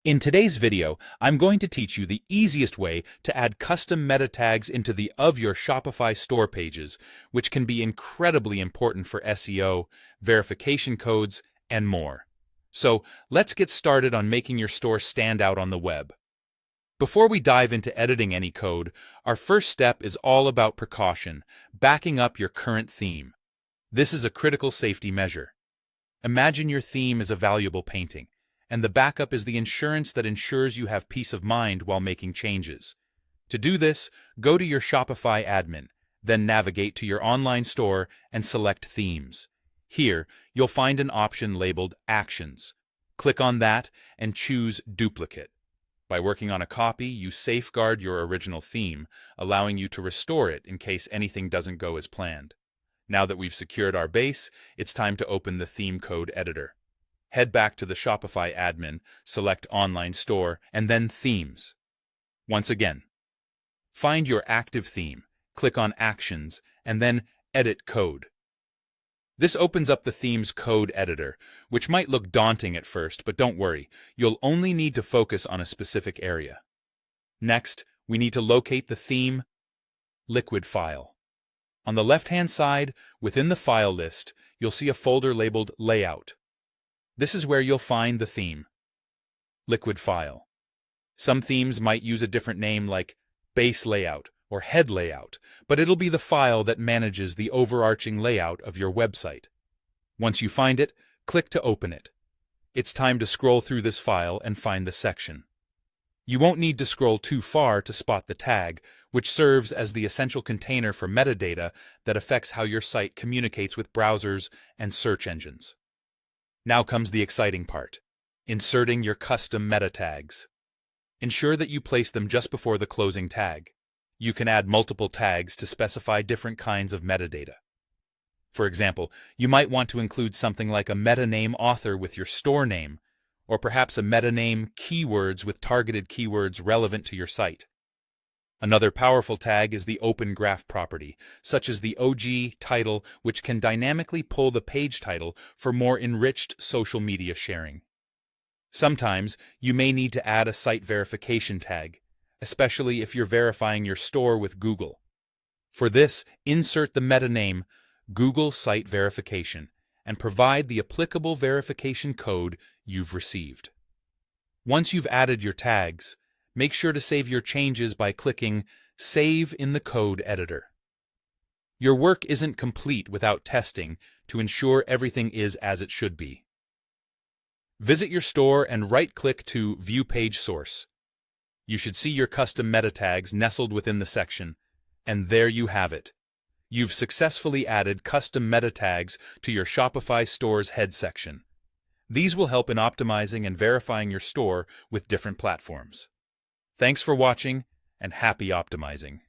In today's video, I'm going to teach you the easiest way to add custom meta tags into the of your Shopify store pages, which can be incredibly important for SEO, verification codes, and more. So let's get started on making your store stand out on the web. Before we dive into editing any code, our first step is all about precaution, backing up your current theme. This is a critical safety measure. Imagine your theme is a valuable painting, and the backup is the insurance that ensures you have peace of mind while making changes. To do this, go to your Shopify admin, then navigate to your online store and select Themes. Here, you'll find an option labeled Actions. Click on that and choose Duplicate. By working on a copy, you safeguard your original theme, allowing you to restore it in case anything doesn't go as planned. Now that we've secured our base, it's time to open the theme code editor. Head back to the Shopify admin, select Online Store, and then Themes. Once again, find your active theme, click on Actions, and then Edit Code. This opens up the theme's code editor, which might look daunting at first, but don't worry, you'll only need to focus on a specific area. Next, we need to locate the theme liquid file. On the left-hand side, within the file list, you'll see a folder labeled Layout. This is where you'll find the theme, liquid file. Some themes might use a different name like base layout or head layout, but it'll be the file that manages the overarching layout of your website. Once you find it, click to open it. It's time to scroll through this file and find the section. You won't need to scroll too far to spot the tag, which serves as the essential container for metadata that affects how your site communicates with browsers and search engines. Now comes the exciting part, inserting your custom meta tags. Ensure that you place them just before the closing tag. You can add multiple tags to specify different kinds of metadata. For example, you might want to include something like a meta name author with your store name, or perhaps a meta name keywords with targeted keywords relevant to your site. Another powerful tag is the Open Graph property, such as the OG title, which can dynamically pull the page title for more enriched social media sharing. Sometimes, you may need to add a site verification tag, especially if you're verifying your store with Google. For this, insert the meta name Google Site Verification and provide the applicable verification code you've received. Once you've added your tags, make sure to save your changes by clicking Save in the Code Editor. Your work isn't complete without testing to ensure everything is as it should be. Visit your store and right-click to View Page Source. You should see your custom meta tags nestled within the section, and there you have it. You've successfully added custom meta tags to your Shopify store's head section. These will help in optimizing and verifying your store with different platforms. Thanks for watching, and happy optimizing.